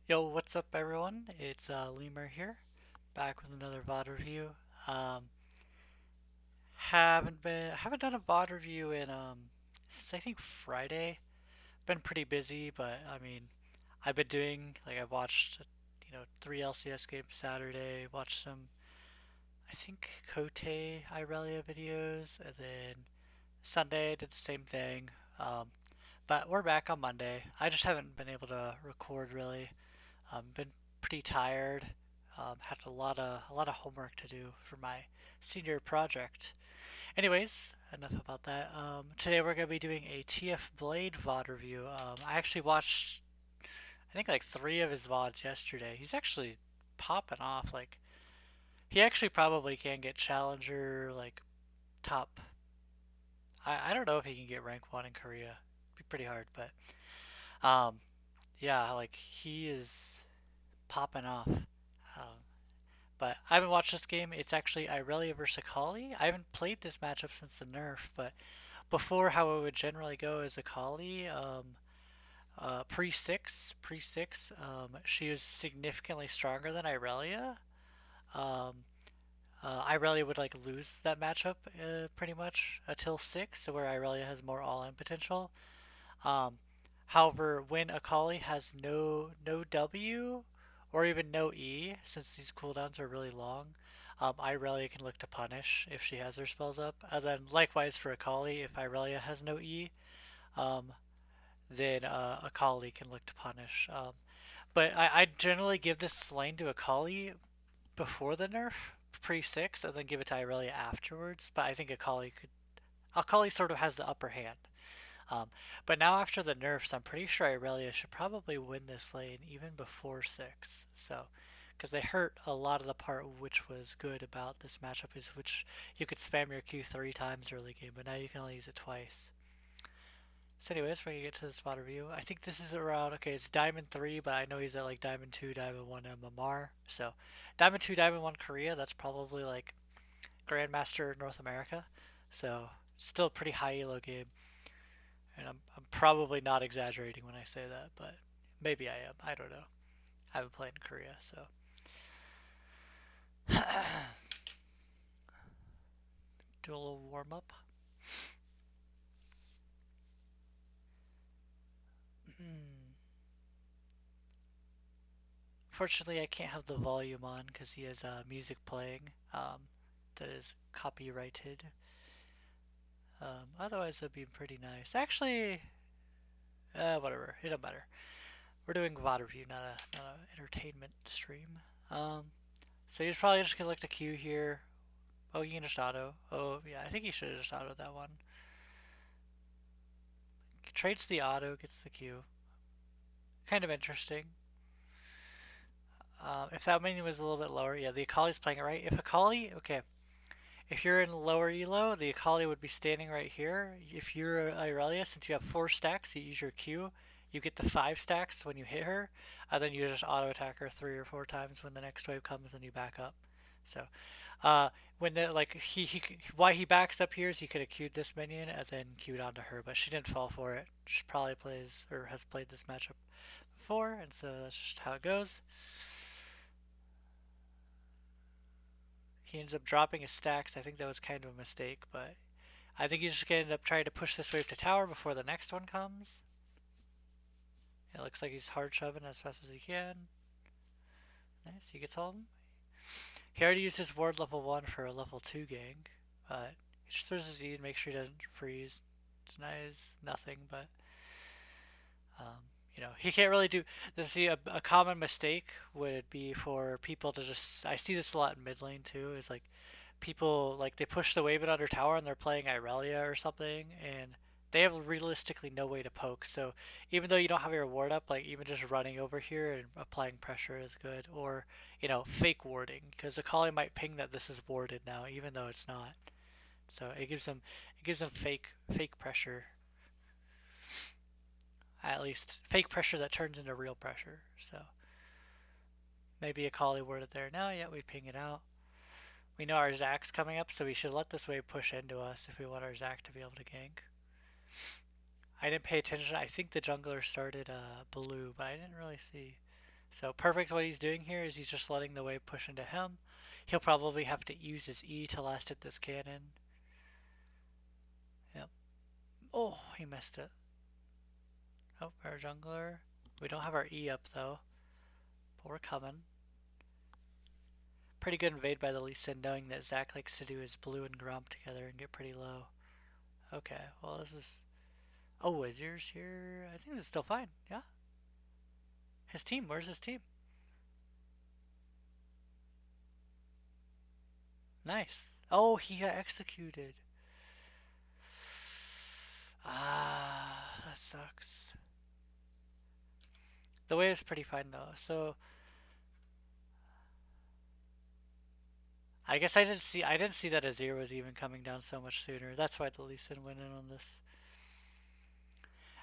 Yo, what's up everyone? It's Lemur here, back with another VoD review. Um, haven't done a VoD review in since I think Friday. Been pretty busy, but I mean, I've been doing like I've watched three LCS games Saturday, watched some I think Kote Irelia videos, and then Sunday I did the same thing. Um, but we're back on Monday. I just haven't been able to record really. Been pretty tired. Had a lot of homework to do for my senior project. Anyways, enough about that. Today we're gonna be doing a TF Blade VoD review. I actually watched I think like three of his VoDs yesterday. He's actually popping off. Like he actually probably can get challenger like top. I don't know if he can get rank one in Korea. It'd be pretty hard, but um yeah, like he is popping off. But I haven't watched this game. It's actually Irelia versus Akali. I haven't played this matchup since the nerf, but before how it would generally go is Akali, pre-six, she was significantly stronger than Irelia. Um, Irelia would like lose that matchup pretty much until six, so where Irelia has more all-in potential. Um, However, when Akali has no W or even no E, since these cooldowns are really long, Irelia can look to punish if she has her spells up. And then likewise for Akali, if Irelia has no E, um, then Akali can look to punish. But I generally give this lane to Akali before the nerf, pre-6, and then give it to Irelia afterwards. But I think Akali sort of has the upper hand. Um, but now after the nerfs, I'm pretty sure Irelia should probably win this lane even before 6. So, because they hurt a lot of the part which was good about this matchup is which you could spam your Q 3 times early game, but now you can only use it twice. So anyways, we're gonna get to the spot review. I think this is around, okay, it's Diamond 3, but I know he's at like Diamond 2, Diamond 1 MMR. So, Diamond 2, Diamond 1 Korea, that's probably like Grandmaster North America. So, still a pretty high elo game. And I'm probably not exaggerating when I say that, but maybe I am. I don't know. I haven't played in Korea, so. Do a little warm up. Fortunately, I can't have the volume on because he has music playing that is copyrighted. Otherwise, that'd be pretty nice. Actually, whatever. It don't matter. We're doing VOD review, not a entertainment stream. Um, so he's probably just gonna look to Q here. Oh, you can just auto. Oh, yeah, I think he should have just auto that one. Trades the auto, gets the Q. Kind of interesting. If that menu was a little bit lower, yeah, the Akali's playing it right. If Akali, okay, if you're in lower elo, the Akali would be standing right here. If you're Irelia, since you have 4 stacks, you use your Q, you get the 5 stacks when you hit her, and then you just auto attack her 3 or 4 times when the next wave comes and you back up. So, uh, when the like why he backs up here is he could have queued this minion and then queued onto her, but she didn't fall for it. She probably plays or has played this matchup before, and so that's just how it goes. He ends up dropping his stacks. I think that was kind of a mistake, but I think he's just gonna end up trying to push this wave to tower before the next one comes. It looks like he's hard shoving as fast as he can. Nice, he gets home. He already used his ward level 1 for a level 2 gank, but he just throws his E to make sure he doesn't freeze. Denies nothing, but um, he can't really do. See, a common mistake would be for people to just. I see this a lot in mid lane too. Is like people like they push the wave in under tower and they're playing Irelia or something, and they have realistically no way to poke. So even though you don't have your ward up, like even just running over here and applying pressure is good, or fake warding because Akali might ping that this is warded now, even though it's not. So it gives them fake pressure, at least fake pressure that turns into real pressure. So maybe Akali warded there. Now, yeah, we ping it out. We know our Zack's coming up, so we should let this wave push into us if we want our Zack to be able to gank. I didn't pay attention. I think the jungler started blue, but I didn't really see. So perfect what he's doing here is he's just letting the wave push into him. He'll probably have to use his E to last hit this cannon. Yep. Oh, he missed it. Oh, our jungler. We don't have our E up though, but we're coming. Pretty good invade by the Lee Sin, knowing that Zac likes to do his blue and Gromp together and get pretty low. Okay, well this is... Oh, Azir's here. I think this is still fine, yeah? His team, where's his team? Nice. Oh, he got executed. Ah, that sucks. The wave's pretty fine though, so I guess I didn't see that Azir was even coming down so much sooner. That's why the Lee Sin went in on this.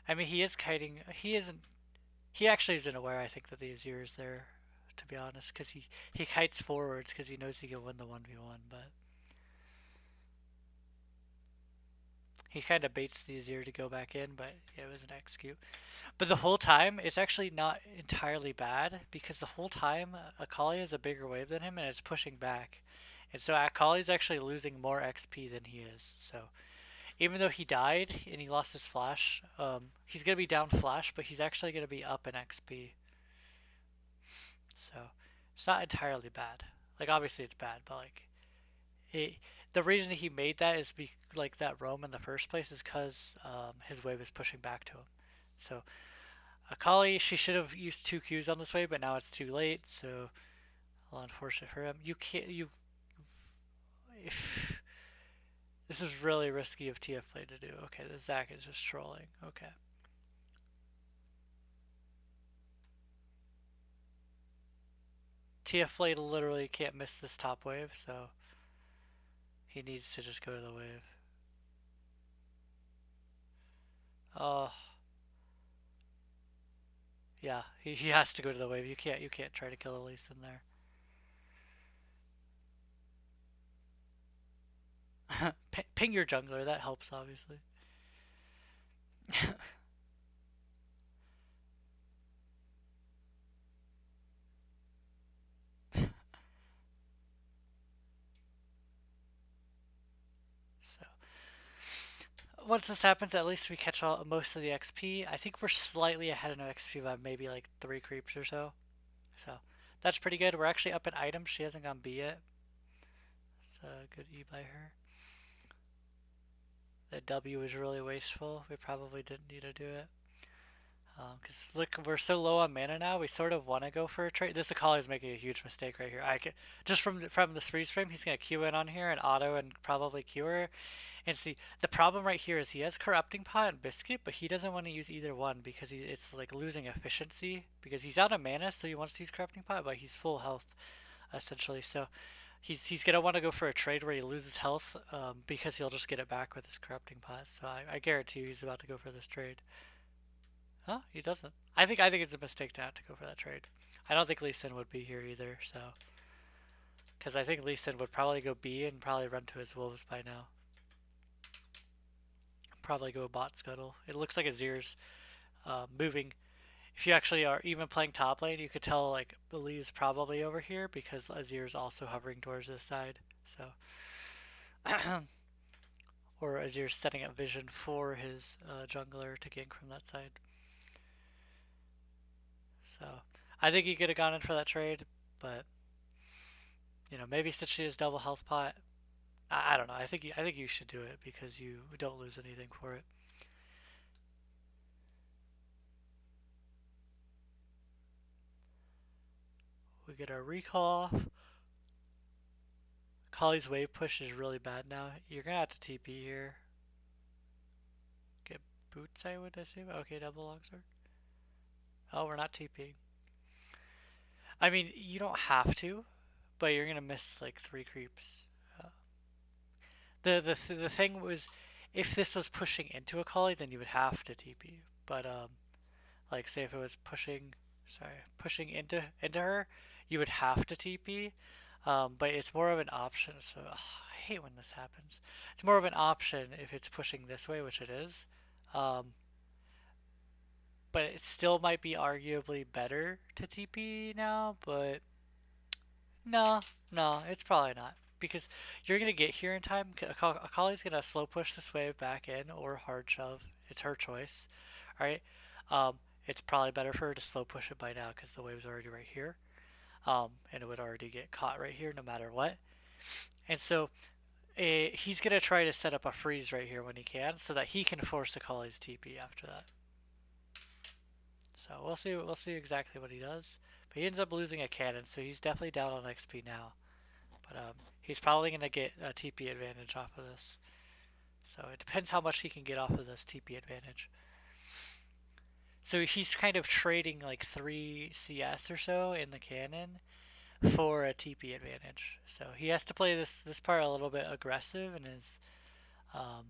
I mean, he is kiting. He isn't. He actually isn't aware. I think that the Azir is there, to be honest, because he kites forwards because he knows he can win the 1v1, but he kind of baits the Azir to go back in, but yeah, it was an execute. But the whole time, it's actually not entirely bad because the whole time Akali has a bigger wave than him and it's pushing back. And so Akali's actually losing more XP than he is. So even though he died and he lost his flash, he's going to be down flash, but he's actually going to be up in XP. So it's not entirely bad. Like obviously it's bad, but like it, the reason he made that is like that roam in the first place is because his wave is pushing back to him. So Akali, she should have used 2 Qs on this wave, but now it's too late, so a little unfortunate for him. You can't, if, this is really risky of TF play to do. Okay, the Zac is just trolling. Okay. TF play literally can't miss this top wave, so he needs to just go to the wave. Oh, yeah, he has to go to the wave. You can't try to kill Elise in there. Ping your jungler, that helps obviously. So once this happens, at least we catch most of the XP. I think we're slightly ahead in XP by maybe like 3 creeps or so. So that's pretty good. We're actually up in items. She hasn't gone B yet. It's a good E by her. The W is really wasteful. We probably didn't need to do it. Because look, we're so low on mana now. We sort of want to go for a trade. This Akali is making a huge mistake right here. Just from the freeze frame, he's gonna Q in on here and auto and probably Q her. And see, the problem right here is he has Corrupting Pot and Biscuit, but he doesn't want to use either one because it's like losing efficiency because he's out of mana, so he wants to use Corrupting Pot, but he's full health essentially. So he's gonna want to go for a trade where he loses health because he'll just get it back with his Corrupting Pot. So I guarantee you he's about to go for this trade. Huh? He doesn't. I think it's a mistake not to go for that trade. I don't think Lee Sin would be here either, so because I think Lee Sin would probably go B and probably run to his wolves by now. Probably go bot scuttle. It looks like Azir's moving. If you actually are even playing top lane, you could tell like Lee's probably over here because Azir's also hovering towards this side. So, or Azir's setting up vision for his jungler to gank from that side. So, I think he could have gone in for that trade, but maybe since she has double health pot, I don't know. I think you should do it because you don't lose anything for it. We get our recall off. Kali's wave push is really bad now. You're gonna have to TP here. Get boots, I would assume. Okay, double longsword. Oh, we're not TPing. I mean, you don't have to, but you're gonna miss like 3 creeps. Uh, the thing was, if this was pushing into a Kali, then you would have to TP. But like say if it was pushing into her, you would have to TP. But it's more of an option. So I hate when this happens. It's more of an option if it's pushing this way, which it is. Um, but it still might be arguably better to TP now, but no, no, it's probably not. Because you're going to get here in time. Akali's going to slow push this wave back in or hard shove. It's her choice. Alright? Um, it's probably better for her to slow push it by now because the wave's already right here. And it would already get caught right here no matter what. And so he's going to try to set up a freeze right here when he can so that he can force Akali's TP after that. So we'll see exactly what he does. But he ends up losing a cannon, so he's definitely down on XP now. But he's probably going to get a TP advantage off of this. So it depends how much he can get off of this TP advantage. So he's kind of trading like 3 CS or so in the cannon for a TP advantage. So he has to play this part a little bit aggressive and is um,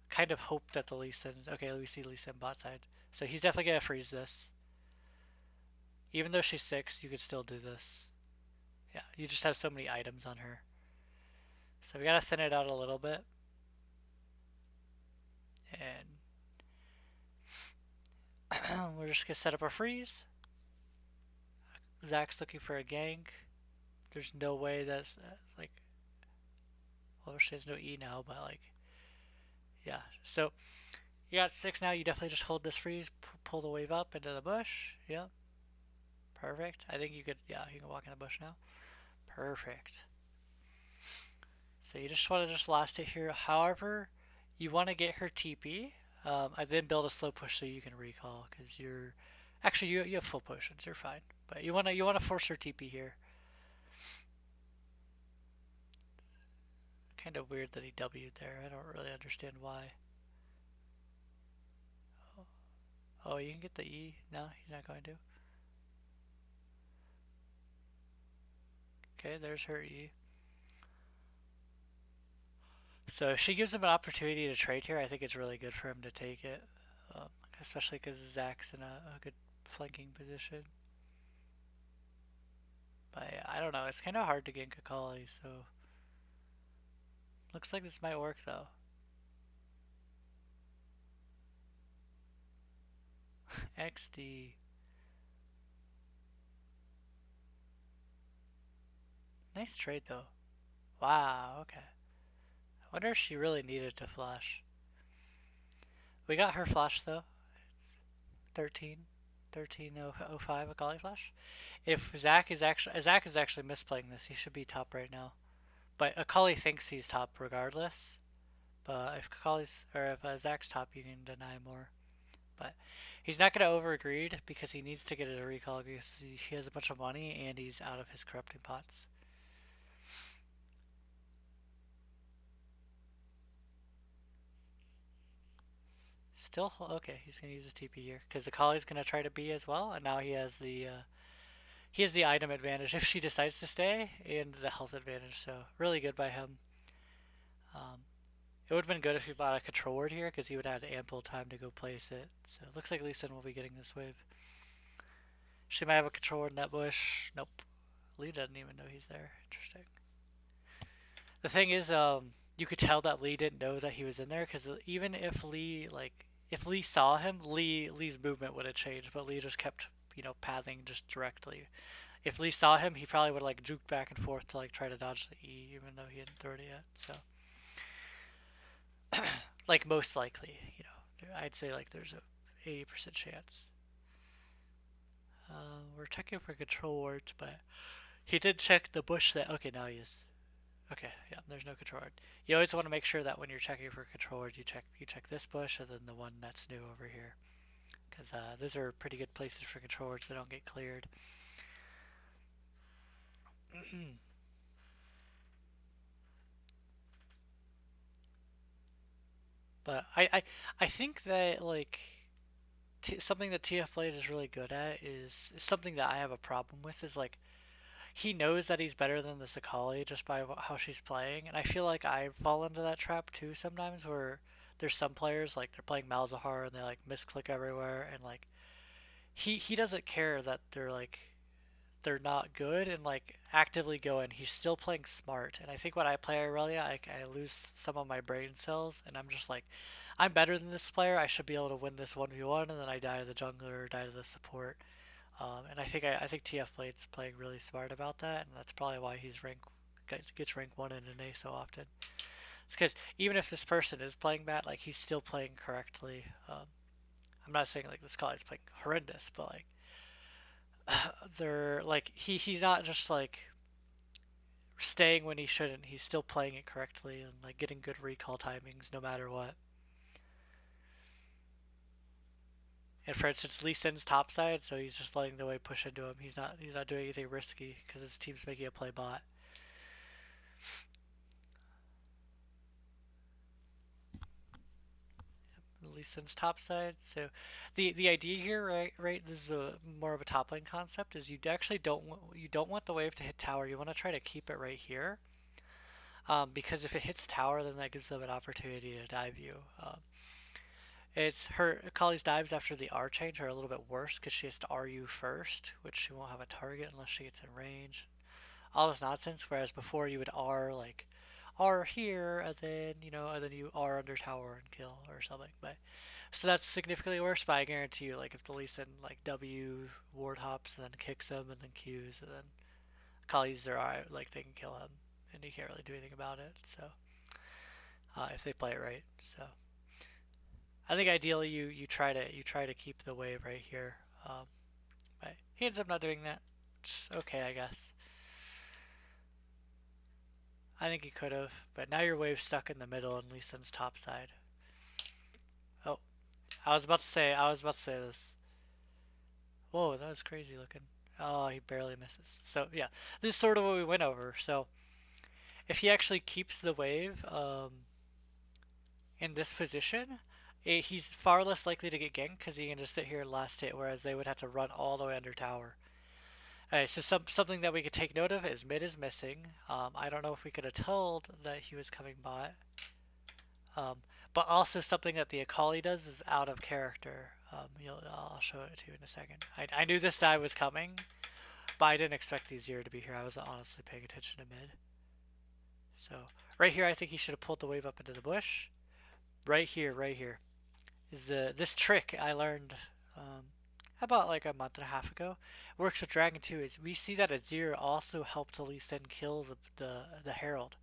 kind of hope that the Lee Sin. Okay, we see Lee Sin bot side. So he's definitely going to freeze this. Even though she's 6, you could still do this. Yeah, you just have so many items on her. So we gotta thin it out a little bit. And we're just gonna set up our freeze. Zach's looking for a gank. There's no way that's like, well, she has no E now, but like, yeah. So you got 6 now. You definitely just hold this freeze, pull the wave up into the bush. Yeah, perfect. I think you could, yeah, you can walk in the bush now. Perfect. So you just want to just last it here. However, you want to get her TP. I then build a slow push so you can recall because you're actually you have full potions. You're fine, but you wanna force her TP here. Kind of weird that he W'd there. I don't really understand why. Oh, you can get the E. No, he's not going to. Okay, there's her E. So if she gives him an opportunity to trade here, I think it's really good for him to take it, um, especially because Zach's in a good flanking position. But yeah, I don't know. It's kind of hard to gank Akali, so looks like this might work though. XD. Nice trade though. Wow, okay. I wonder if she really needed to flash. We got her flash though. It's 13. 1305 Akali flash. If Zach is actually misplaying this, he should be top right now. But Akali thinks he's top regardless. But if Akali's or if Zach's top, you can deny more. But he's not going to overgreed because he needs to get his recall because he has a bunch of money and he's out of his corrupting pots. Still okay. He's gonna use his TP here because Akali's gonna try to B as well, and now he has the item advantage if she decides to stay and the health advantage. So really good by him. Um, it would have been good if he bought a control ward here because he would have had ample time to go place it. So it looks like Lee Sin will be getting this wave. She might have a control ward in that bush. Nope. Lee doesn't even know he's there. Interesting. The thing is, you could tell that Lee didn't know that he was in there because even if if Lee saw him, Lee's movement would have changed, but Lee just kept pathing just directly. If Lee saw him, he probably would have like juked back and forth to like try to dodge the E, even though he hadn't thrown it yet. So, like most likely, I'd say like there's a 80% chance. We're checking for control wards, but he did check the bush that. Okay, now he is. Okay, yeah, there's no control ward. You always want to make sure that when you're checking for control wards, you check this bush and then the one that's new over here, because those are pretty good places for control wards that don't get cleared. But I think that like something that TF Blade is really good at is something that I have a problem with is like he knows that he's better than the Sakali just by how she's playing, and I feel like I fall into that trap too sometimes where there's some players like they're playing Malzahar and they like misclick everywhere and like he doesn't care that they're like they're not good and like actively go in. He's still playing smart, and I think when I play Irelia, I lose some of my brain cells, and I'm just like, I'm better than this player. I should be able to win this 1v1, and then I die to the jungler or die to the support. And I think TF Blade's playing really smart about that, and that's probably why he's gets rank 1 in an A so often. It's because even if this person is playing bad, like he's still playing correctly. I'm not saying like this guy is playing horrendous, but like they're like he's not just like staying when he shouldn't. He's still playing it correctly and like getting good recall timings no matter what. And for instance, Lee Sin's topside, so he's just letting the wave push into him. He's not doing anything risky because his team's making a play bot. Lee Sin's topside. So the idea here, right, this is a more of a top lane concept, is you don't want the wave to hit tower. You want to try to keep it right here. Because if it hits tower, then that gives them an opportunity to dive you. It's her Kali's dives after the R change are a little bit worse because she has to RU first, which she won't have a target unless she gets in range. All this nonsense. Whereas before you would R like R here and then you R under tower and kill or something. But so that's significantly worse. But I guarantee you, like if the Lee Sin like W ward hops and then kicks him and then Qs and then Kali's their eye, like they can kill him and you can't really do anything about it. So if they play it right, so. I think ideally you try to keep the wave right here. Um, but he ends up not doing that. It's okay, I guess. I think he could have, but now your wave's stuck in the middle and Lee Sin's top side. Oh, I was about to say this. Whoa, that was crazy looking. Oh, he barely misses. So yeah, this is sort of what we went over. So if he actually keeps the wave in this position, he's far less likely to get ganked because he can just sit here and last hit, whereas they would have to run all the way under tower. Alright, so something that we could take note of is mid is missing. I don't know if we could have told that he was coming bot. Um, but also something that the Akali does is out of character. I'll show it to you in a second. I knew this die was coming, but I didn't expect the Azir to be here. I wasn't honestly paying attention to mid. So right here, I think he should have pulled the wave up into the bush. Right here is this trick I learned about like a month and a half ago. Works with Dragon 2 is we see that Azir also helped Lee Sin kill the Herald.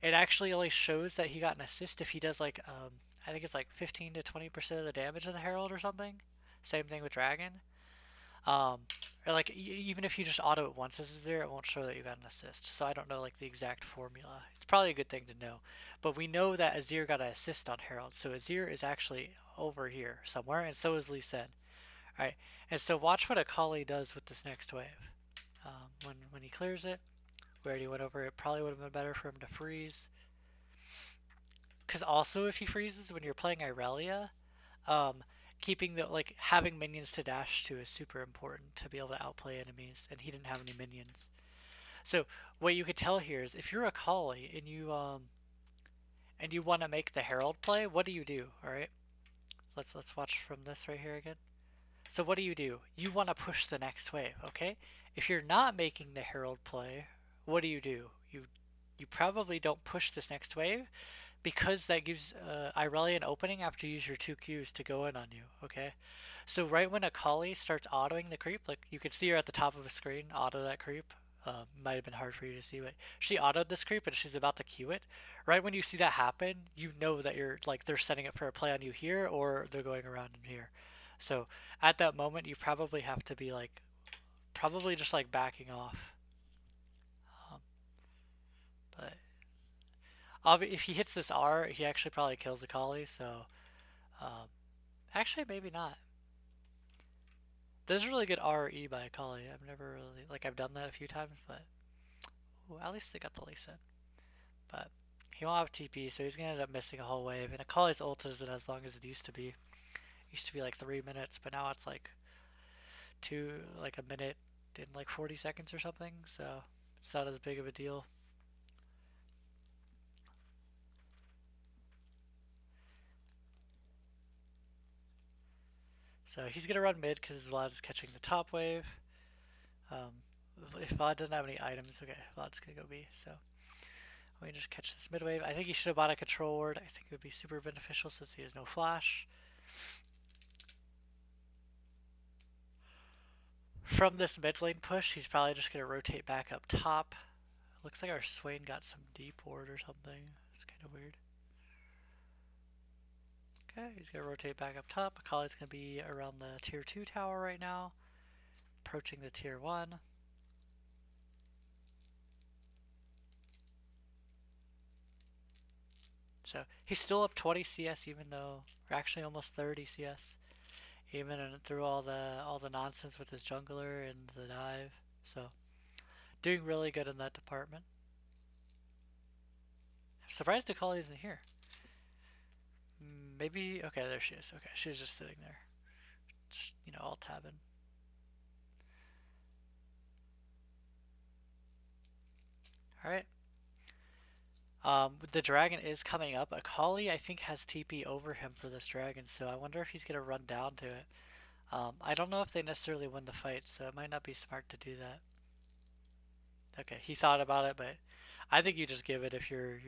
It actually only shows that he got an assist if he does like I think it's like 15 to 20% of the damage of the Herald or something. Same thing with Dragon. Um, or like even if you just auto it once as Azir, it won't show that you got an assist. So I don't know like the exact formula. It's probably a good thing to know. But we know that Azir got an assist on Herald. So Azir is actually over here somewhere, and so is Lee Sin. Alright, and so watch what Akali does with this next wave. When he clears it, we already went over it, probably would have been better for him to freeze. Because also if he freezes when you're playing Irelia, um, keeping the like having minions to dash to is super important to be able to outplay enemies, and he didn't have any minions. So what you could tell here is if you're Akali and you want to make the Herald play, what do you do? All right, let's watch from this right here again. So what do? You want to push the next wave, okay? If you're not making the Herald play, what do? You probably don't push this next wave because that gives Irelia an opening after you use your 2 Qs to go in on you, okay? So right when Akali starts autoing the creep, like you can see her at the top of the screen, auto that creep. Might have been hard for you to see, but she autoed this creep and she's about to Q it. Right when you see that happen, you know that you're like they're setting up for a play on you here or they're going around in here. So at that moment, you probably have to be like, probably just like backing off. Um, but if he hits this R, he actually probably kills Akali. So um, actually, maybe not. There's a really good RE by Akali. I've never really like I've done that a few times, but ooh, at least they got the Lee Sin. But he won't have TP, so he's gonna end up missing a whole wave. And Akali's ult isn't as long as it used to be. It used to be like 3 minutes, but now it's like a minute in like 40 seconds or something. So it's not as big of a deal. So he's gonna run mid because Vlad is catching the top wave. Um, if VoD doesn't have any items, okay, VoD's gonna go B. So let me just catch this mid wave. I think he should have bought a control ward. I think it would be super beneficial since he has no flash. From this mid lane push, he's probably just gonna rotate back up top. Looks like our Swain got some deep ward or something. It's kind of weird. Okay, he's gonna rotate back up top. Akali's gonna be around the tier 2 tower right now, approaching the tier 1. So he's still up 20 CS even though, or actually almost 30 CS, even through all the nonsense with his jungler and the dive. So doing really good in that department. I'm surprised Akali isn't here. Maybe, okay, there she is. Okay, she was just sitting there, just, all tabbing. All right. The dragon is coming up. Akali, I think, has TP over him for this dragon, so I wonder if he's gonna run down to it. I don't know if they necessarily win the fight, so it might not be smart to do that. Okay, he thought about it, but I think you just give it if you're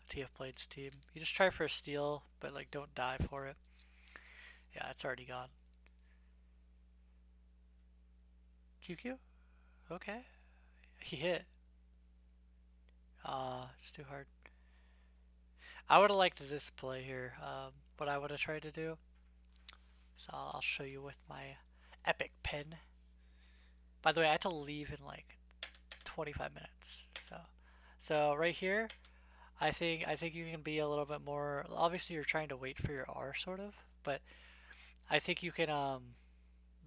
TF Blade's team. You just try for a steal, but like don't die for it. Yeah, it's already gone. QQ? Okay. He hit. It's too hard. I would have liked this play here. What I would have tried to do. So I'll show you with my epic pen. By the way, I had to leave in like 25 minutes. So right here, I think you can be a little bit more. Obviously, you're trying to wait for your R sort of, but I think you can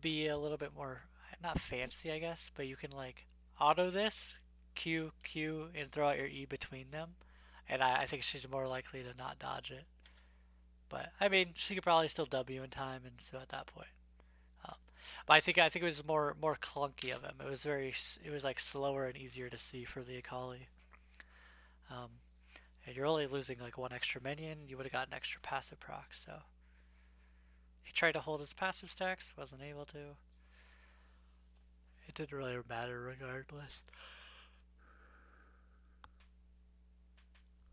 be a little bit more not fancy, I guess, but you can like auto this Q Q and throw out your E between them, and I think she's more likely to not dodge it. But I mean, she could probably still W in time, and so at that point. Um, but I think it was more clunky of him. It was like slower and easier to see for the Akali. Um, and you're only losing like one extra minion. You would have got an extra passive proc. So he tried to hold his passive stacks, wasn't able to. It didn't really matter regardless.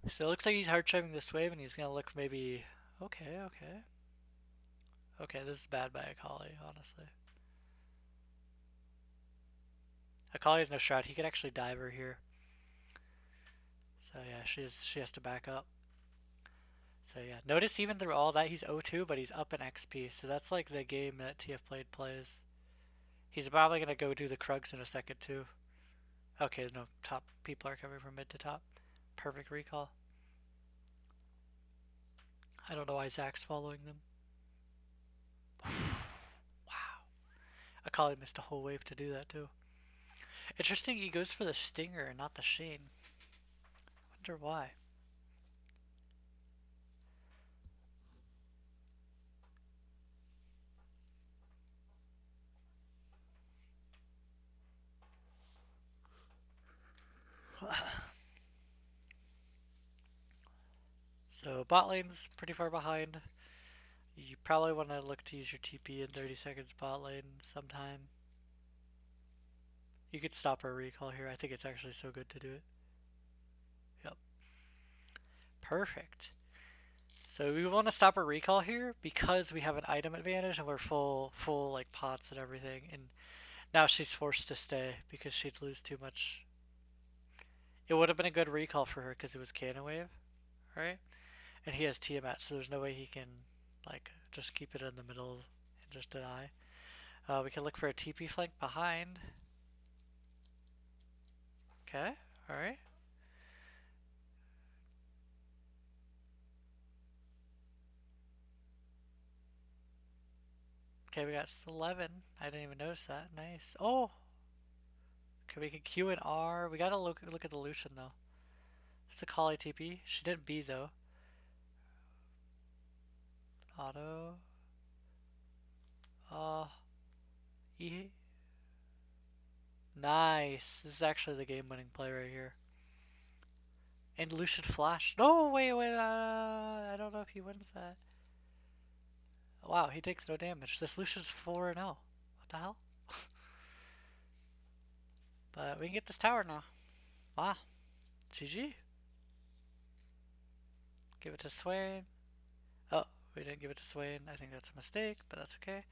So it looks like he's hard chiming this wave, and he's gonna look maybe. Okay, okay, okay. This is bad by Akali, honestly. Akali has no shot. He could actually dive her here. So yeah, she has to back up. So yeah, notice even through all that, he's 0-2, but he's up in XP. So that's like the game that TF Blade plays. He's probably gonna go do the Krugs in a second too. Okay, no, top people are coming from mid to top. Perfect recall. I don't know why Zach's following them. Wow. Akali missed a whole wave to do that too. Interesting, he goes for the Stinger and not the Shane. Wonder why. So bot lane's pretty far behind. You probably want to look to use your TP in 30 seconds bot lane sometime. You could stop our recall here. I think it's actually so good to do it. Yep. Perfect. So we want to stop our recall here because we have an item advantage and we're full like pots and everything. And now she's forced to stay because she'd lose too much. It would have been a good recall for her because it was Cannon Wave, right? And he has Tiamat, so there's no way he can like just keep it in the middle and just deny. We can look for a TP flank behind. Okay, alright. Okay, we got 11. I didn't even notice that. Nice. Oh! Okay, we can Q and R. We gotta look at the Lucian though. It's a Kali TP. She didn't B though. Auto. E. Nice. This is actually the game-winning play right here. And Lucian flash. No, wait. I don't know if he wins that. Wow, he takes no damage. This Lucian's 4-0. What the hell? But we can get this tower now. Wow. GG. Give it to Swain. Oh, we didn't give it to Swain. I think that's a mistake, but that's okay.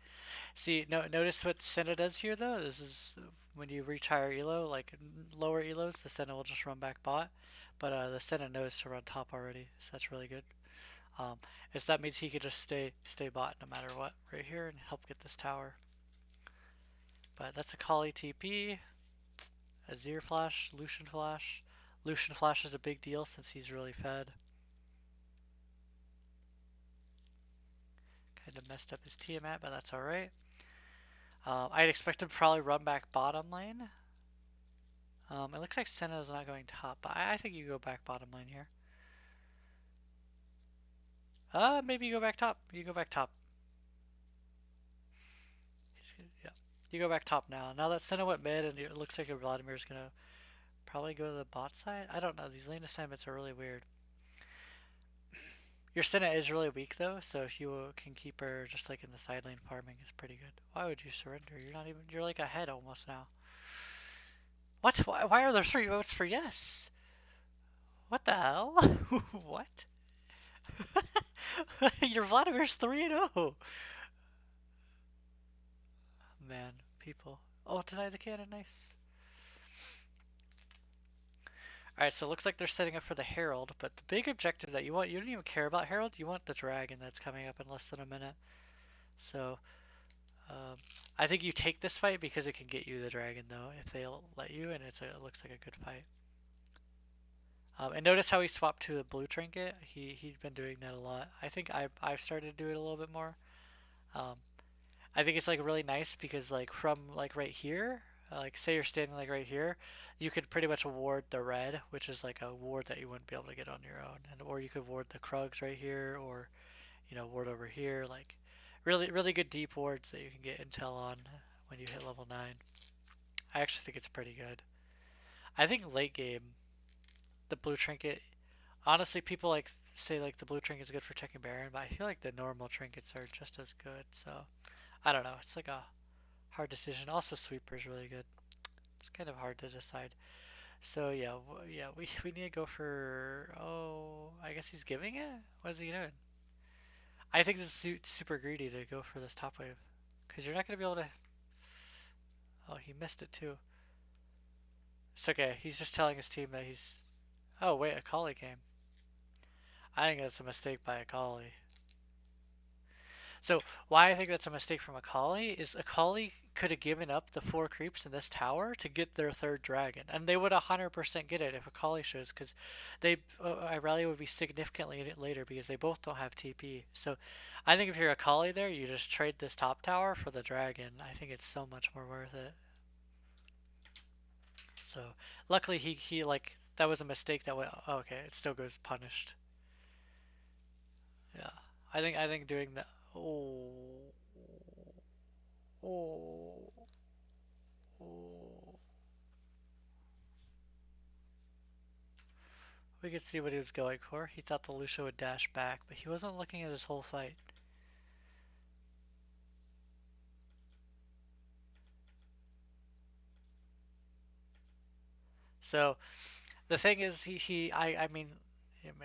See, notice what Senna does here though. This is when you reach higher elo, like lower elos, the Senna will just run back bot. But the Senna knows to run top already, so that's really good. Um, is that means he could just stay bot no matter what right here and help get this tower. But that's a Kali TP, Azir flash, Lucian flash. Lucian flash is a big deal since he's really fed. Kind of messed up his Tiamat, but that's alright. I'd expect him to probably run back bottom lane. It looks like Senna's not going top, but I think you go back bottom lane here. Maybe you go back top. You go back top. Yeah, you go back top now. Now that Senna went mid, and it looks like Vladimir's gonna probably go to the bot side. I don't know. These lane assignments are really weird. Your Senna is really weak though, so if you can keep her just like in the side lane farming is pretty good. Why would you surrender? You're not even. You're like ahead almost now. What? Why are there 3 votes for yes? What the hell? What? Your Vladimir's 3-0. Man, people. Oh, deny the cannon, nice. Alright, so it looks like they're setting up for the Herald, but the big objective that you want, you don't even care about Herald, you want the Dragon that's coming up in less than a minute. So, um, I think you take this fight because it can get you the Dragon though, if they'll let you, and it looks like a good fight. And notice how he swapped to a blue trinket. He's been doing that a lot. I think I've started to do it a little bit more. Um, I think it's like really nice because like from like right here, like say you're standing like right here, you could pretty much ward the red, which is like a ward that you wouldn't be able to get on your own, and or you could ward the Krugs right here, or ward over here, like really good deep wards that you can get intel on when you hit level 9. I actually think it's pretty good. I think late game the blue trinket, honestly, people like say like the blue trinket is good for checking Baron, but I feel like the normal trinkets are just as good. So I don't know. It's like a hard decision. Also, sweeper is really good. It's kind of hard to decide. So yeah, yeah, we need to go for. Oh, I guess he's giving it. What is he doing? I think this is super greedy to go for this top wave, because you're not gonna be able to. Oh, he missed it too. It's okay. He's just telling his team that he's. Oh wait, a Akali came. I think that's a mistake by a Akali. So why I think that's a mistake from Akali is Akali could have given up the 4 creeps in this tower to get their 3rd dragon, and they would 100% get it if Akali shows, because they Irelia would be significantly later because they both don't have TP. So I think if you're Akali there, you just trade this top tower for the dragon. I think it's so much more worth it. So luckily he like that was a mistake that went. Oh, okay, it still goes punished. Yeah, I think doing that. Oh. Oh. Oh. We could see what he was going for. He thought the Lucio would dash back, but he wasn't looking at his whole fight. So the thing is, I mean,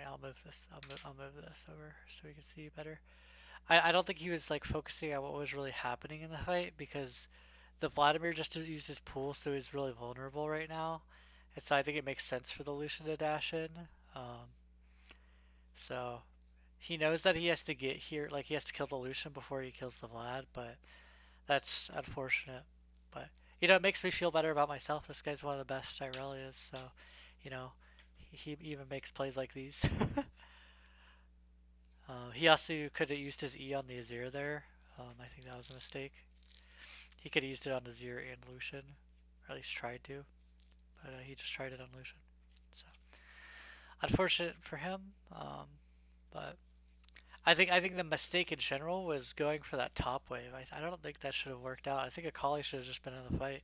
I'll move this. I'll move this over so we can see better. I don't think he was like focusing on what was really happening in the fight because the Vladimir just used his pool, so he's really vulnerable right now, and so I think it makes sense for the Lucian to dash in. Um, so he knows that he has to get here, like he has to kill the Lucian before he kills the Vlad, but that's unfortunate. But it makes me feel better about myself. This guy's one of the best Irelias, so you know, he even makes plays like these. He also could have used his E on the Azir there. I think that was a mistake. He could have used it on Azir and Lucian, or at least tried to, but he just tried it on Lucian. So unfortunate for him. But I think the mistake in general was going for that top wave. I don't think that should have worked out. I think Akali should have just been in the fight,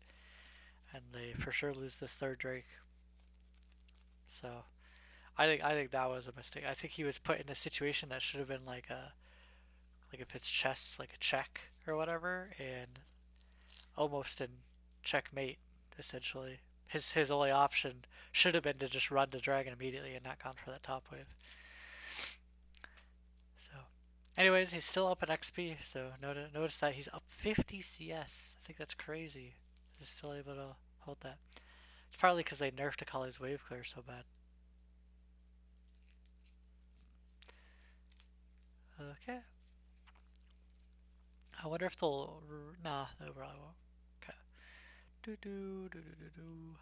and they for sure lose this 3rd Drake. So I think that was a mistake. I think he was put in a situation that should have been like if it's chess, like a check or whatever, and almost in checkmate essentially. His only option should have been to just run to dragon immediately and not gone for that top wave. So, anyways, he's still up in XP. So notice that he's up 50 CS. I think that's crazy. He's still able to hold that. It's partly because they nerfed Akali's wave clear so bad. Okay. I wonder if they'll. Nah, they probably won't. Okay. Do do do do do do.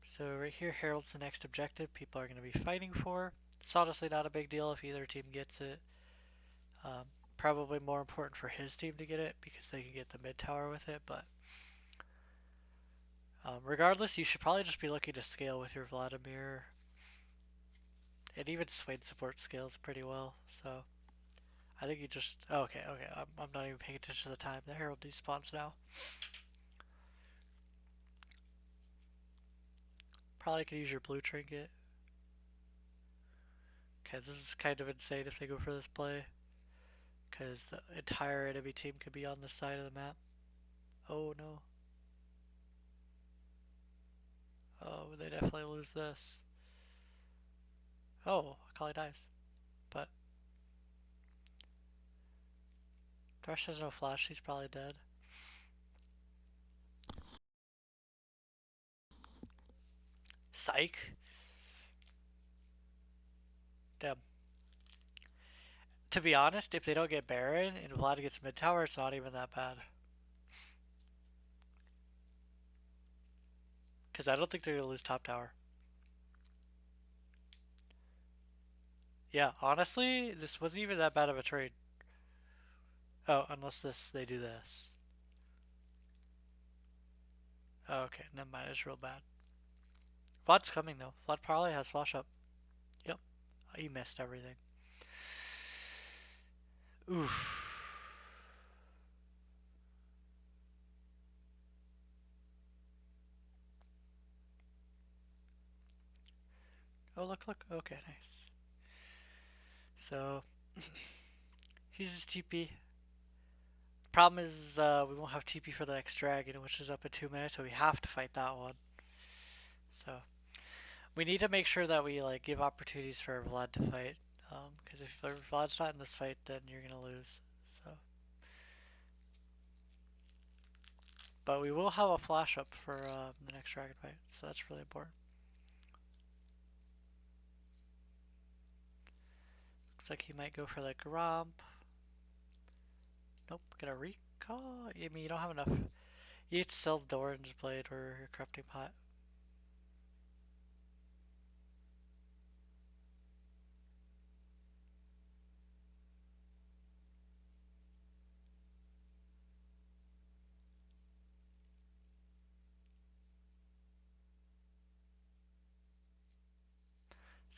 So right here, Herald's the next objective people are going to be fighting for. It's honestly not a big deal if either team gets it. Um, Probably more important for his team to get it because they can get the mid tower with it. But regardless, you should probably just be looking to scale with your Vladimir. And even Swain support scales pretty well. So I think you just. Oh, okay, okay. I'm not even paying attention to the time. The Herald despawns now. Probably could use your blue trinket. Okay, this is kind of insane if they go for this play. Because the entire enemy team could be on this side of the map. Oh no. Oh, they definitely lose this. Oh, Akali dies. But Thresh has no flash, he's probably dead. Psych. Damn. To be honest, if they don't get Baron and Vlad gets mid tower, it's not even that bad. Because I don't think they're going to lose top tower. Yeah, honestly, this wasn't even that bad of a trade. Oh, unless they do this. Oh, okay, never mind, it's real bad. Vlad's coming though. Vlad probably has flash up. Yep, he missed everything. Oof. Oh, look. Okay, nice. So, he's his TP. Problem is, we won't have TP for the next dragon, which is up in 2 minutes, so we have to fight that one. So, we need to make sure that we like give opportunities for Vlad to fight. Because if Vlad's not in this fight, then you're gonna lose. So, but we will have a flash up for the next dragon fight, so that's really important. Looks like he might go for like romp. Nope, gonna recall. I mean, you don't have enough. You need to sell the orange blade or your corrupting pot.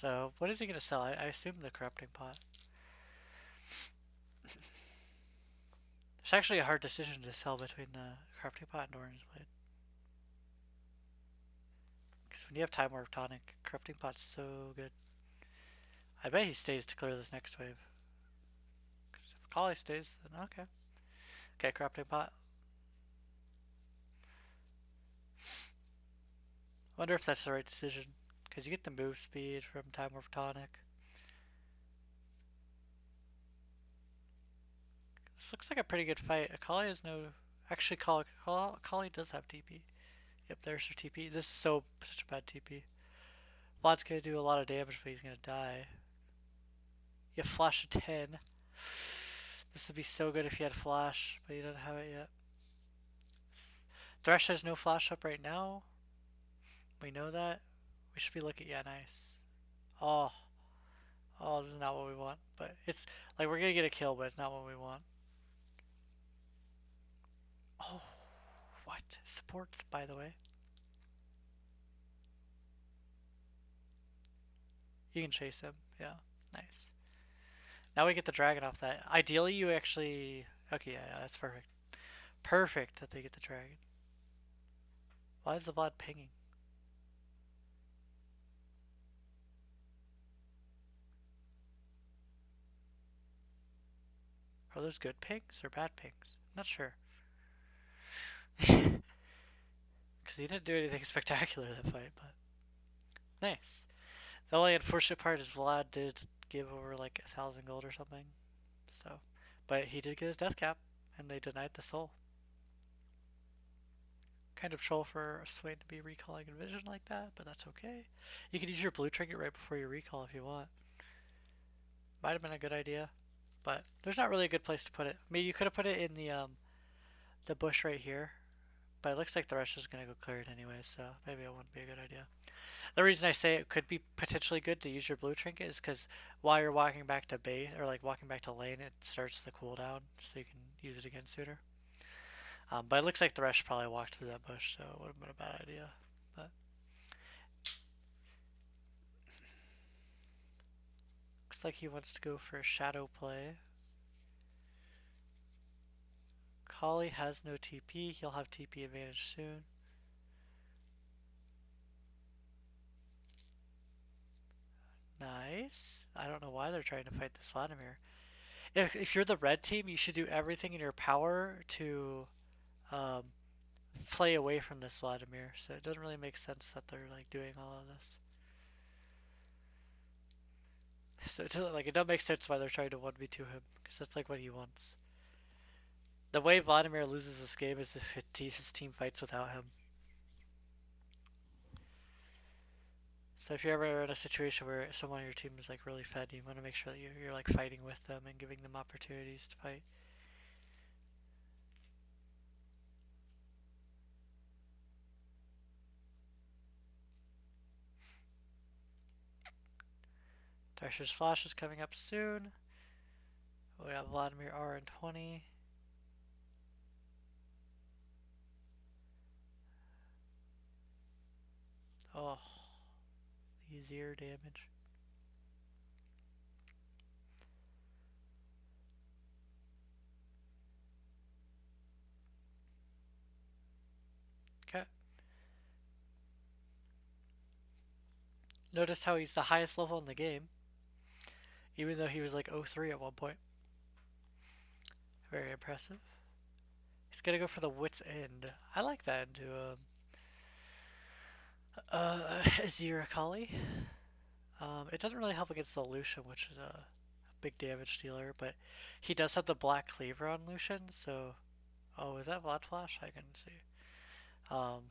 So, what is he gonna sell? I assume the corrupting pot. It's actually a hard decision to sell between the corrupting pot and orange blade. Because when you have time warp tonic, corrupting pot's so good. I bet he stays to clear this next wave. Because if Kali stays, then okay. Okay, corrupting pot. Wonder if that's the right decision. Because you get the move speed from time warp tonic. This looks like a pretty good fight. Akali has no. Actually, Akali does have TP. Yep, there's her TP. This is such a bad TP. Vlad's gonna do a lot of damage, but he's gonna die. You have flash of 10. This would be so good if you had flash, but he doesn't have it yet. Thresh has no flash up right now. We know that. We should be looking. Yeah, nice. Oh, oh, this is not what we want. But it's like we're gonna get a kill, but it's not what we want. Oh, what? Supports, by the way. You can chase him. Yeah, nice. Now we get the dragon off that. Ideally, you actually. Okay, yeah, that's perfect. Perfect that they get the dragon. Why is the Vlad pinging? Are those good pings or bad pings? I'm not sure. Because because he didn't do anything spectacular that fight, but nice. The only unfortunate part is Vlad did give over like 1,000 gold or something, so, but he did get his death cap, and they denied the soul. Kind of troll for Swain to be recalling a vision like that, but that's okay. You can use your blue trinket right before you recall if you want. Might have been a good idea, but there's not really a good place to put it. I mean, you could have put it in the bush right here, but it looks like the rest is gonna go clear it anyway, so maybe it wouldn't be a good idea. The reason I say it could be potentially good to use your blue trinket is because while you're walking back to base, or like walking back to lane, it starts the cooldown, so you can use it again sooner. But it looks like the rest probably walked through that bush, so it would have been a bad idea. But looks like he wants to go for a shadow play. Kali has no TP. He'll have TP advantage soon. Nice. I don't know why they're trying to fight this Vladimir. If you're the red team, you should do everything in your power to um, play away from this Vladimir. So it doesn't really make sense that they're like doing all of this. So it don't make sense why they're trying to 1v2 him, because that's like what he wants. The way Vladimir loses this game is if his team fights without him. So if you're ever in a situation where someone on your team is like really fed, you want to make sure that you're like fighting with them and giving them opportunities to fight. Thresher's Flash is coming up soon. We got Vladimir R in 20. Oh, the ear damage. Okay. Notice how he's the highest level in the game, even though he was like 03 at one point. Very impressive. He's gonna go for the Wit's End. I like that into Azir Akali. It doesn't really help against the Lucian, which is a big damage dealer, but he does have the Black Cleaver on Lucian, so... Oh, is that Vlad Flash? I couldn't see. Um,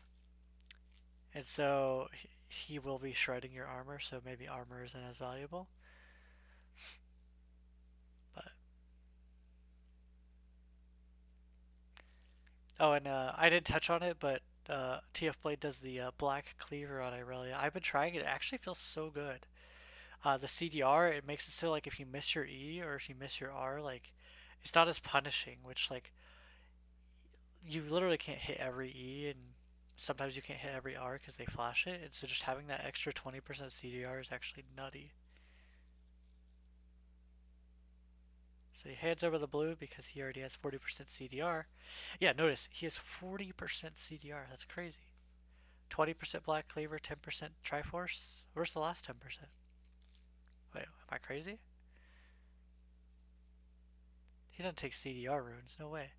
and so he will be shredding your armor, so maybe armor isn't as valuable. But oh, and I didn't touch on it, but TF Blade does the Black Cleaver on Irelia. I've been trying it. It actually feels so good. The CDR, it makes it so like if you miss your E or if you miss your R, like it's not as punishing, which like you literally can't hit every E and sometimes you can't hit every R because they flash it. And so just having that extra 20% CDR is actually nutty. So he hands over the blue because he already has 40% CDR. Yeah, notice he has 40% CDR. That's crazy. 20% Black Cleaver, 10% Triforce. Where's the last 10%? Wait, am I crazy? He doesn't take CDR runes. No way.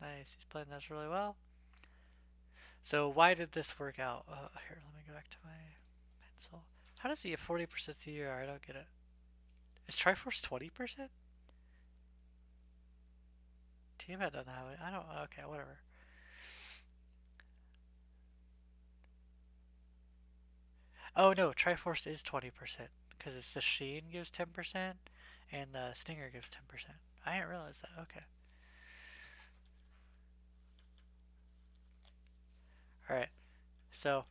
Nice. He's playing this really well. So why did this work out? Here, let me go back to my pencil. How does he have 40% CDR? I don't get it. Is Triforce 20%? Teamhead doesn't have it. I don't. Okay, whatever. Oh no, Triforce is 20% because it's the Sheen gives 10% and the Stinger gives 10%. I didn't realize that. Okay. All right. So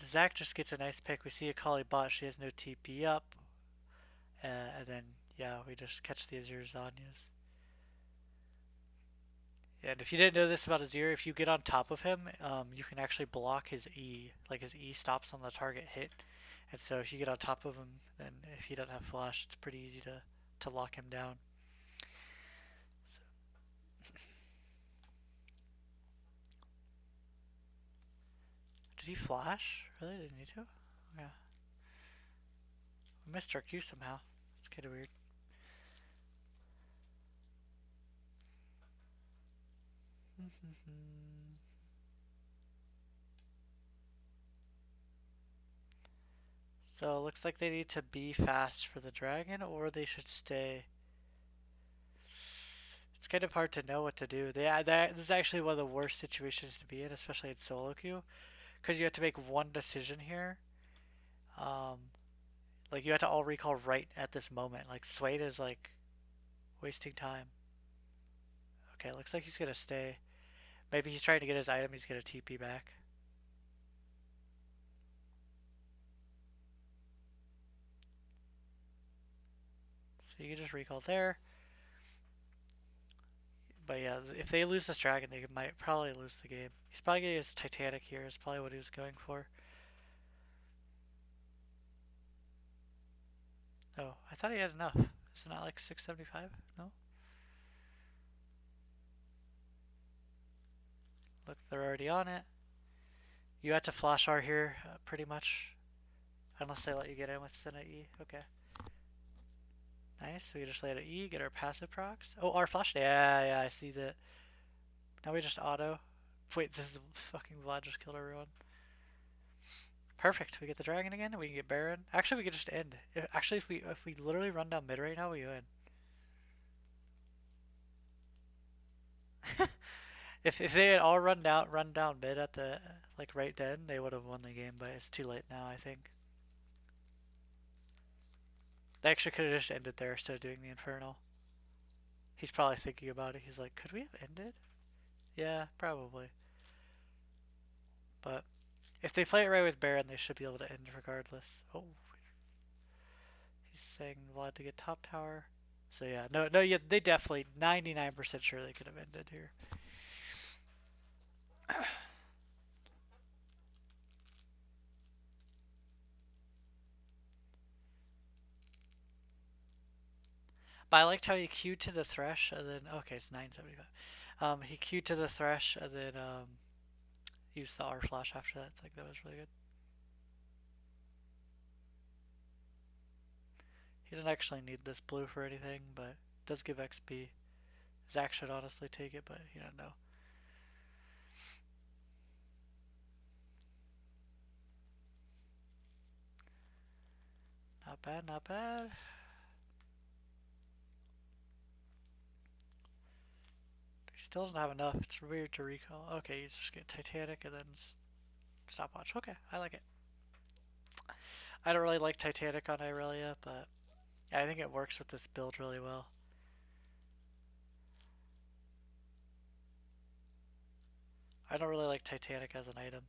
Zach just gets a nice pick. We see a Kali bot. She has no TP up, and then yeah, we just catch the Azir Zanyas. And if you didn't know this about Azir, if you get on top of him, you can actually block his E. Like his E stops on the target hit. And so if you get on top of him, then if he doesn't have flash, it's pretty easy to lock him down. So, did he flash? Really? Didn't need to? Yeah. We missed our Q somehow. It's Kind of weird. So it looks like they need to be fast for the dragon, or they should stay. It's kind of hard to know what to do. This is actually one of the worst situations to be in, especially in solo queue, because you have to make one decision here. Um, like you have to all recall right at this moment. Like Swade is like wasting time. Okay, looks like he's gonna stay. Maybe he's trying to get his item. He's gonna TP back. So you can just recall there. But yeah, if they lose this dragon, they might probably lose the game. He's probably gonna use Titanic here. Is probably what he was going for. Oh, I thought he had enough. Is it not like 675? No? Look, they're already on it. You had to flash R here, pretty much. Unless they let you get in with Senna E. Okay. Nice. We just lay it at E, get our passive procs. Oh, R flash. Yeah, I see that. Now we just auto. Wait, this is fucking VoD just killed everyone. Perfect. We get the dragon again, and we can get Baron. Actually, we could just end. Actually, if we literally run down mid right now, we win. If they had all run down mid at the like right then, they would have won the game. But it's too late now, I think. They actually could have just ended there instead of doing the Infernal. He's probably thinking about it. He's like, could we have ended? Yeah, probably. But if they play it right with Baron, they should be able to end regardless. Oh, he's saying Vlad to get top tower. So yeah, no, yeah, they definitely 99% sure they could have ended here. But I liked how he queued to the Thresh and then okay, it's 975. He queued to the Thresh and then used the R flash after that. Like that was really good. He didn't actually need this blue for anything, but it does give XP. Zach should honestly take it, but he don't know. Not bad, not bad. He still doesn't have enough. It's weird to recall. Okay, you just get Titanic and then stopwatch. Okay, I like it. I don't really like Titanic on Irelia, but yeah, I think it works with this build really well. I don't really like Titanic as an item.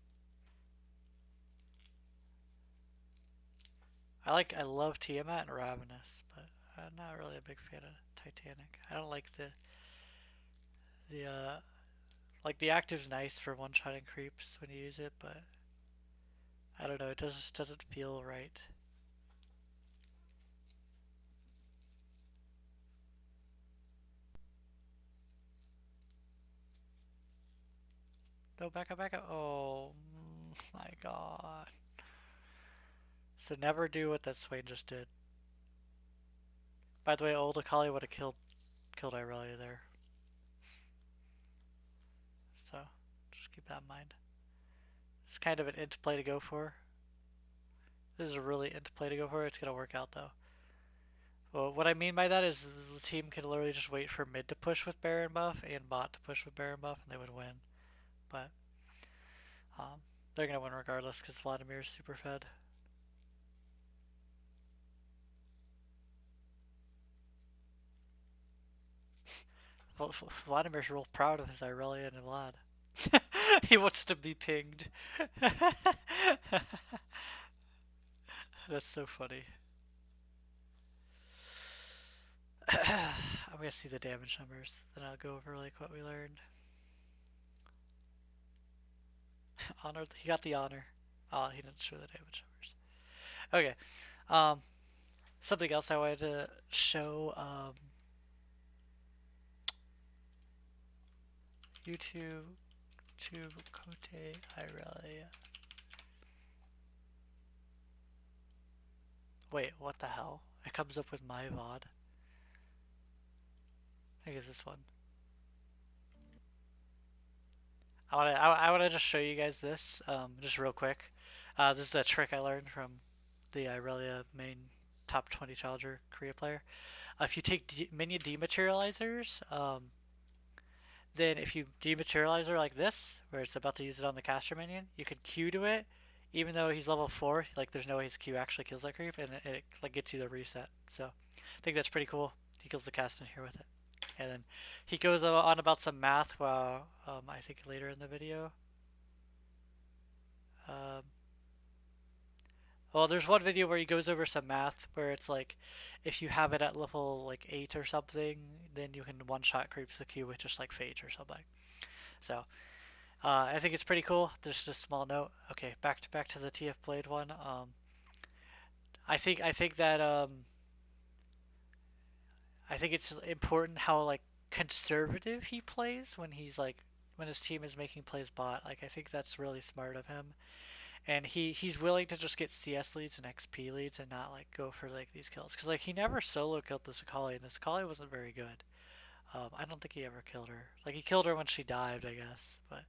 I love Tiamat and Ravenous, but I'm not really a big fan of Titanic. I don't like the like the active's nice for one-shotting creeps when you use it, but I don't know, it just doesn't feel right. No, back up, back up. Oh my god. So never do what that Swain just did. By the way, old Akali would have killed Irelia there. So just keep that in mind. It's kind of an int play to go for. This is a really int play to go for. It's gonna work out though. Well, what I mean by that is the team can literally just wait for mid to push with Baron buff and bot to push with Baron buff, and they would win. But they're gonna win regardless because Vladimir is super fed. Vladimir's real proud of his Irelia and Vlad. He wants to be pinged. That's so funny. I'm gonna see the damage numbers, then I'll go over like what we learned. Honor, he got the honor. Oh, he didn't show the damage numbers. Okay. Um, something else I wanted to show. YouTube, Kote Irelia. Wait, what the hell? It comes up with my VoD. I think it's this one. I wanna just show you guys this, just real quick. This is a trick I learned from the Irelia main top 20 challenger Korea player. If you take minion dematerializers, then if you dematerialize her like this, where it's about to use it on the caster minion, you can Q to it, even though he's level 4, like there's no way his Q actually kills that creep, and it like gets you the reset. So I think that's pretty cool. He kills the cast in here with it. And then he goes on about some math while, I think later in the video. Um, well, there's one video where he goes over some math where it's like, if you have it at level like 8 or something, then you can one-shot creeps the Q with just like Phage or something. So I think it's pretty cool. There's just a small note. Okay, back to the TF Blade one. I think that I think it's important how like conservative he plays when he's like when his team is making plays bot. Like I think that's really smart of him. And he's willing to just get CS leads and XP leads and not like go for like these kills. Cause like he never solo killed this Akali and this Akali wasn't very good. I don't think he ever killed her. Like he killed her when she dived, I guess, but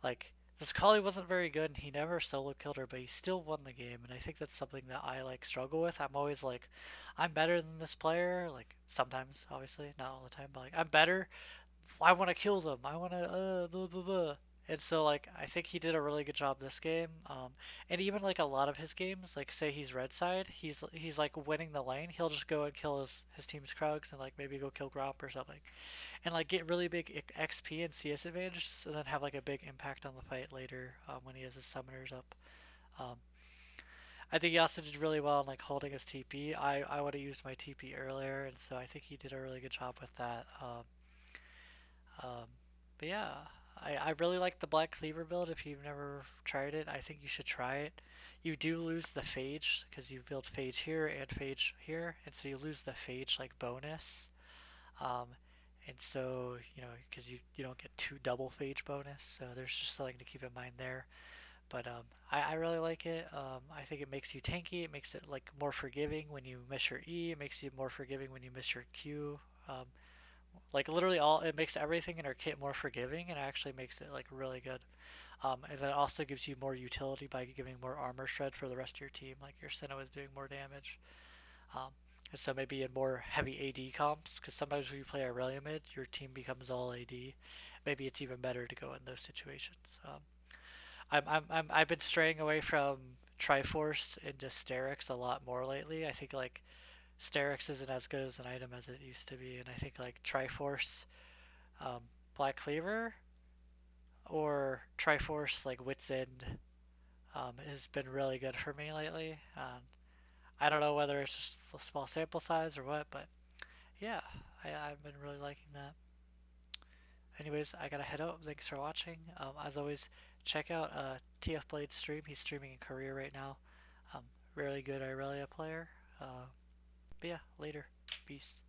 like this Kali wasn't very good and he never solo killed her, but he still won the game. And I think that's something that I like struggle with. I'm always like, I'm better than this player. Like sometimes, obviously, not all the time, but like I'm better. I want to kill them. I want to blah blah blah. And so like I think he did a really good job this game. And even like a lot of his games, like say he's red side, he's like winning the lane. He'll just go and kill his team's Krugs and like maybe go kill Gromp or something and like get really big XP and CS advantages, and then have like a big impact on the fight later when he has his summoners up. Um, I think he also did really well in like holding his TP. I would have used my TP earlier, and so I think he did a really good job with that. Um, but yeah, I really like the Black Cleaver build. If you've never tried it, I think you should try it. You do lose the Phage because you build Phage here and Phage here, and so you lose the Phage like bonus. Um, and so, you know, because you don't get two double phage bonus, so there's just something to keep in mind there. But I really like it. I think it makes you tanky. It makes it like more forgiving when you miss your E. It makes you more forgiving when you miss your Q. Um, like literally all it makes everything in our kit more forgiving, and actually makes it like really good. And then it also gives you more utility by giving more armor shred for the rest of your team. Like your Senna is doing more damage. Um, and so maybe in more heavy AD comps, because sometimes when you play Irelia mid, your team becomes all AD. Maybe it's even better to go in those situations. I've been straying away from Triforce into Sterix a lot more lately. I think like Sterix isn't as good as an item as it used to be, and I think like Triforce, um, Black Cleaver, or Triforce like Wits End has been really good for me lately. I don't know whether it's just a small sample size or what, but yeah, I've been really liking that. Anyways, I gotta head out. Thanks for watching. As always, check out TF Blade's stream. He's streaming in Korea right now. Really good Irelia player. But yeah, later. Peace.